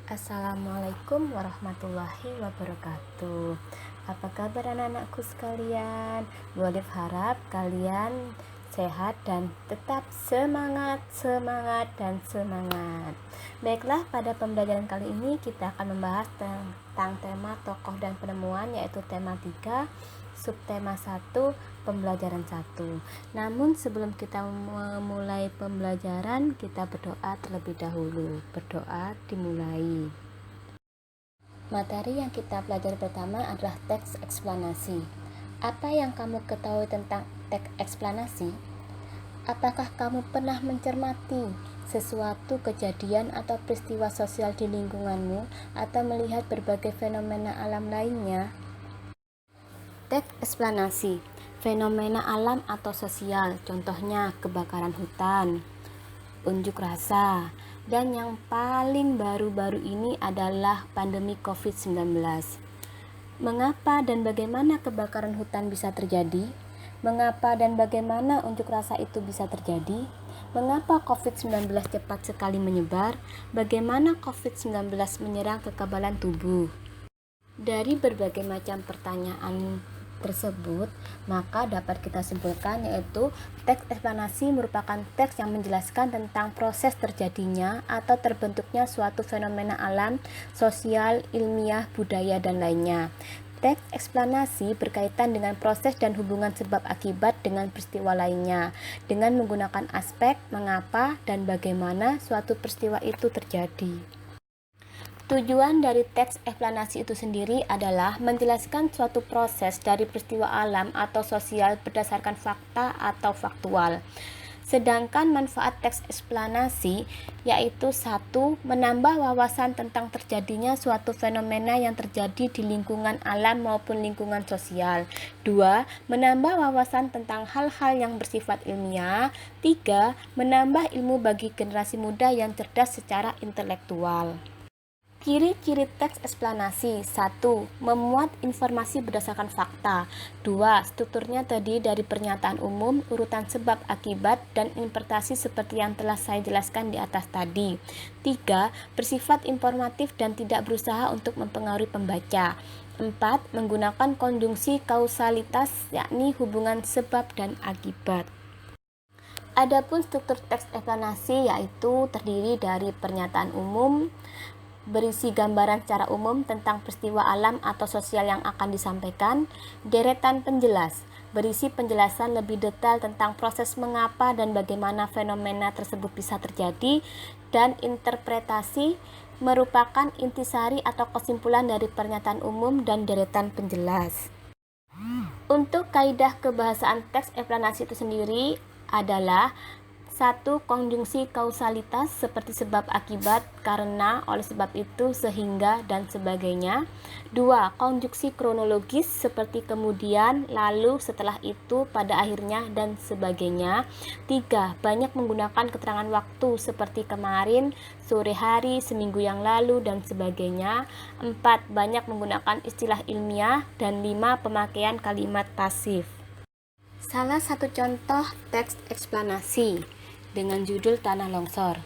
Assalamualaikum warahmatullahi wabarakatuh. Apa kabar anak-anakku sekalian? Boleh harap kalian sehat dan tetap semangat, semangat, dan semangat. Baiklah, pada pembelajaran kali ini kita akan membahas tentang tema tokoh dan penemuan, yaitu tema 3, subtema 1, pembelajaran 1. Namun sebelum kita memulai pembelajaran, kita berdoa terlebih dahulu. Berdoa dimulai. Materi yang kita pelajari pertama adalah teks eksplanasi. Apa yang kamu ketahui tentang teks eksplanasi? Apakah kamu pernah mencermati sesuatu kejadian atau peristiwa sosial di lingkunganmu atau melihat berbagai fenomena alam lainnya? Teks eksplanasi, fenomena alam atau sosial, contohnya kebakaran hutan, unjuk rasa, dan yang paling baru-baru ini adalah pandemi COVID-19. Mengapa dan bagaimana kebakaran hutan bisa terjadi? Mengapa dan bagaimana unjuk rasa itu bisa terjadi? Mengapa COVID-19 cepat sekali menyebar? Bagaimana COVID-19 menyerang kekebalan tubuh? Dari berbagai macam pertanyaan tersebut, maka dapat kita simpulkan yaitu teks eksplanasi merupakan teks yang menjelaskan tentang proses terjadinya atau terbentuknya suatu fenomena alam, sosial, ilmiah, budaya, dan lainnya. Teks eksplanasi berkaitan dengan proses dan hubungan sebab akibat dengan peristiwa lainnya, dengan menggunakan aspek mengapa dan bagaimana suatu peristiwa itu terjadi. Tujuan dari teks eksplanasi itu sendiri adalah menjelaskan suatu proses dari peristiwa alam atau sosial berdasarkan fakta atau faktual. Sedangkan manfaat teks eksplanasi yaitu 1. Menambah wawasan tentang terjadinya suatu fenomena yang terjadi di lingkungan alam maupun lingkungan sosial. 2. Menambah wawasan tentang hal-hal yang bersifat ilmiah. 3. Menambah ilmu bagi generasi muda yang cerdas secara intelektual. Ciri-ciri teks eksplanasi. 1. Memuat informasi berdasarkan fakta. 2. Strukturnya terdiri dari pernyataan umum, urutan sebab akibat, dan interpretasi seperti yang telah saya jelaskan di atas tadi. 3. Bersifat informatif dan tidak berusaha untuk mempengaruhi pembaca. 4. Menggunakan konjungsi kausalitas, yakni hubungan sebab dan akibat. Adapun struktur teks eksplanasi yaitu terdiri dari pernyataan umum, berisi gambaran secara umum tentang peristiwa alam atau sosial yang akan disampaikan, deretan penjelas, berisi penjelasan lebih detail tentang proses mengapa dan bagaimana fenomena tersebut bisa terjadi, dan interpretasi merupakan intisari atau kesimpulan dari pernyataan umum dan deretan penjelas. Untuk kaidah kebahasaan teks eksplanasi itu sendiri adalah 1. Konjungsi kausalitas seperti sebab akibat, karena, oleh sebab itu, sehingga, dan sebagainya. 2. Konjungsi kronologis seperti kemudian, lalu, setelah itu, pada akhirnya, dan sebagainya. 3. Banyak menggunakan keterangan waktu seperti kemarin, sore hari, seminggu yang lalu, dan sebagainya. 4. Banyak menggunakan istilah ilmiah. Dan 5. Pemakaian kalimat pasif. Salah satu contoh teks eksplanasi dengan judul Tanah Longsor.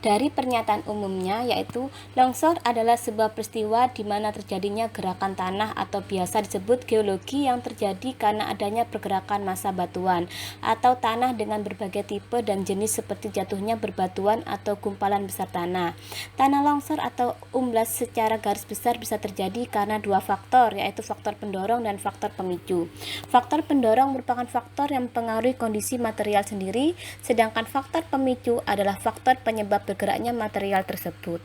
Dari pernyataan umumnya yaitu longsor adalah sebuah peristiwa di mana terjadinya gerakan tanah atau biasa disebut geologi yang terjadi karena adanya pergerakan massa batuan atau tanah dengan berbagai tipe dan jenis seperti jatuhnya berbatuan atau gumpalan besar tanah. Tanah longsor atau umblas secara garis besar bisa terjadi karena dua faktor, yaitu faktor pendorong dan faktor pemicu. Faktor pendorong merupakan faktor yang mempengaruhi kondisi material sendiri, sedangkan faktor pemicu adalah faktor penyebab bergeraknya material tersebut.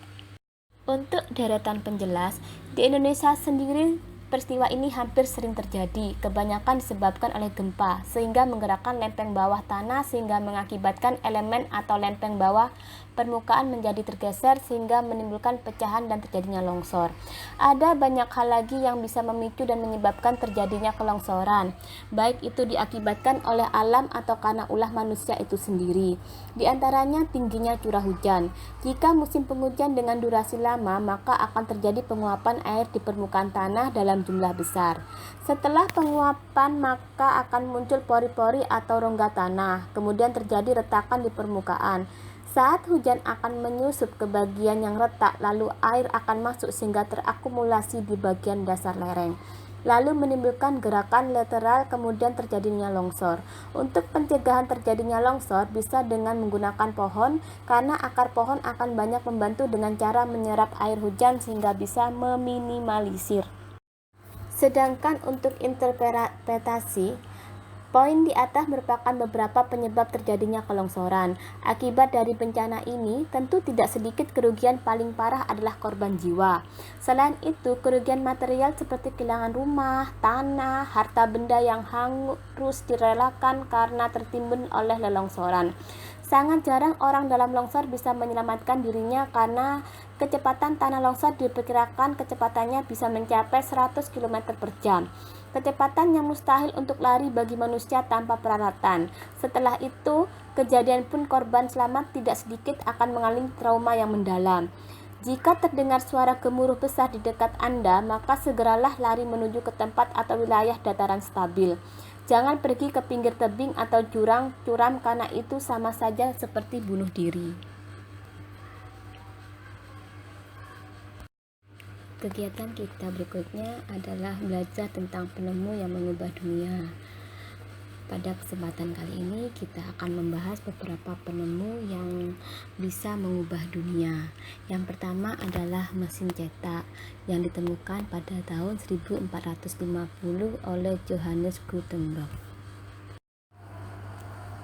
Untuk deretan penjelas, di Indonesia sendiri peristiwa ini hampir sering terjadi, kebanyakan disebabkan oleh gempa, sehingga menggerakkan lempeng bawah tanah sehingga mengakibatkan elemen atau lempeng bawah permukaan menjadi tergeser sehingga menimbulkan pecahan dan terjadinya longsor. Ada banyak hal lagi yang bisa memicu dan menyebabkan terjadinya kelongsoran, baik itu diakibatkan oleh alam atau karena ulah manusia itu sendiri. Di antaranya tingginya curah hujan. Jika musim penghujan dengan durasi lama, maka akan terjadi penguapan air di permukaan tanah dalam jumlah besar. Setelah penguapan, maka akan muncul pori-pori atau rongga tanah. Kemudian terjadi retakan di permukaan. Saat hujan akan menyusup ke bagian yang retak, lalu air akan masuk sehingga terakumulasi di bagian dasar lereng, lalu menimbulkan gerakan lateral, kemudian terjadinya longsor. Untuk pencegahan terjadinya longsor bisa dengan menggunakan pohon, karena akar pohon akan banyak membantu dengan cara menyerap air hujan sehingga bisa meminimalisir. Sedangkan untuk interpretasi, poin di atas merupakan beberapa penyebab terjadinya kelongsoran. Akibat dari bencana ini, tentu tidak sedikit kerugian. Paling parah adalah korban jiwa. Selain itu, kerugian material seperti kehilangan rumah, tanah, harta benda yang harus direlakan karena tertimbun oleh lelongsoran. Sangat jarang orang dalam longsor bisa menyelamatkan dirinya karena kecepatan tanah longsor diperkirakan kecepatannya bisa mencapai 100 km per jam. Kecepatan yang mustahil untuk lari bagi manusia tanpa peralatan. Setelah itu, kejadian pun korban selamat tidak sedikit akan mengalami trauma yang mendalam. Jika terdengar suara gemuruh besar di dekat Anda, maka segeralah lari menuju ke tempat atau wilayah dataran stabil. Jangan pergi ke pinggir tebing atau jurang curam karena itu sama saja seperti bunuh diri. Kegiatan kita berikutnya adalah belajar tentang penemu yang mengubah dunia. Pada kesempatan kali ini kita akan membahas beberapa penemu yang bisa mengubah dunia. Yang pertama adalah mesin cetak yang ditemukan pada tahun 1450 oleh Johannes Gutenberg.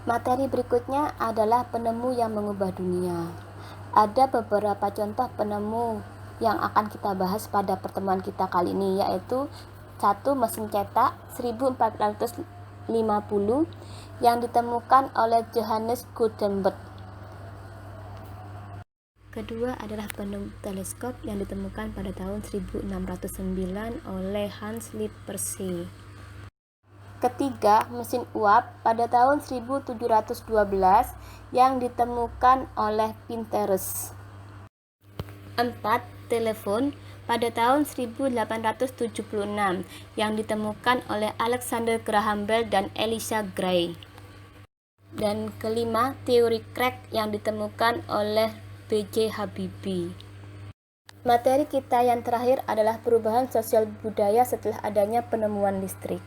Materi berikutnya adalah penemu yang mengubah dunia. Ada beberapa contoh penemu yang akan kita bahas pada pertemuan kita kali ini, yaitu 1. Mesin cetak 1450 yang ditemukan oleh Johannes Gutenberg. Kedua adalah penemu teleskop yang ditemukan pada tahun 1609 oleh Hans Lippershey. Ketiga, mesin uap pada tahun 1712 yang ditemukan oleh Pinterest. 4. Telepon pada tahun 1876 yang ditemukan oleh Alexander Graham Bell dan Elisha Gray. Dan kelima, teori crack yang ditemukan oleh B.J. Habibie. Materi kita yang terakhir adalah perubahan sosial budaya setelah adanya penemuan listrik.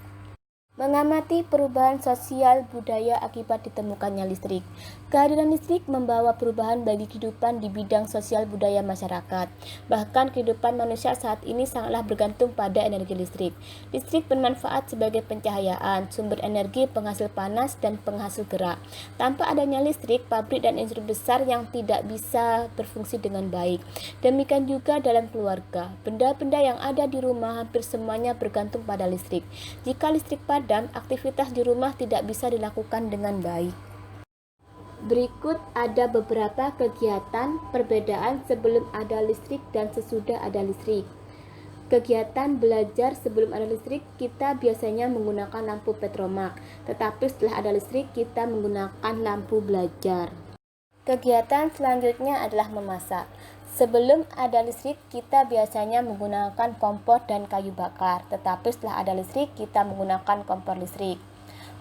Mengamati perubahan sosial budaya akibat ditemukannya listrik. Kehadiran listrik membawa perubahan bagi kehidupan di bidang sosial budaya masyarakat. Bahkan kehidupan manusia saat ini sangatlah bergantung pada energi listrik. Listrik bermanfaat sebagai pencahayaan, sumber energi, penghasil panas, dan penghasil gerak. Tanpa adanya listrik, pabrik dan industri besar yang tidak bisa berfungsi dengan baik. Demikian juga dalam keluarga. Benda-benda yang ada di rumah hampir semuanya bergantung pada listrik. Jika listrik padam, aktivitas di rumah tidak bisa dilakukan dengan baik. Berikut ada beberapa kegiatan perbedaan sebelum ada listrik dan sesudah ada listrik. Kegiatan belajar sebelum ada listrik, kita biasanya menggunakan lampu petromak, tetapi setelah ada listrik, kita menggunakan lampu belajar. Kegiatan selanjutnya adalah memasak. Sebelum ada listrik, kita biasanya menggunakan kompor dan kayu bakar, tetapi setelah ada listrik, kita menggunakan kompor listrik.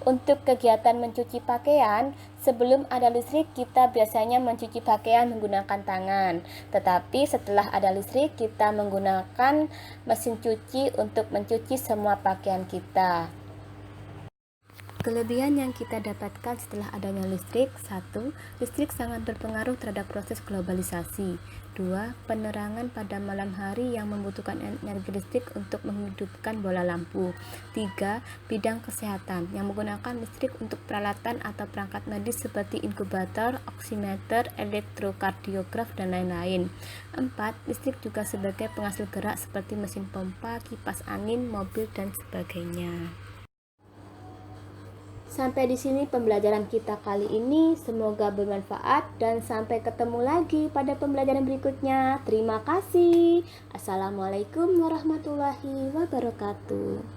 Untuk kegiatan mencuci pakaian, sebelum ada listrik, kita biasanya mencuci pakaian menggunakan tangan, tetapi setelah ada listrik, kita menggunakan mesin cuci untuk mencuci semua pakaian kita. Kelebihan yang kita dapatkan setelah adanya listrik: 1. Listrik sangat berpengaruh terhadap proses globalisasi. 2. Penerangan pada malam hari yang membutuhkan energi listrik untuk menghidupkan bola lampu. 3. Bidang kesehatan yang menggunakan listrik untuk peralatan atau perangkat medis seperti inkubator, oximeter, elektrokardiograf, dan lain-lain. 4. Listrik juga sebagai penghasil gerak seperti mesin pompa, kipas angin, mobil, dan sebagainya. Sampai di sini pembelajaran kita kali ini. Semoga bermanfaat dan sampai ketemu lagi pada pembelajaran berikutnya. Terima kasih. Assalamualaikum warahmatullahi wabarakatuh.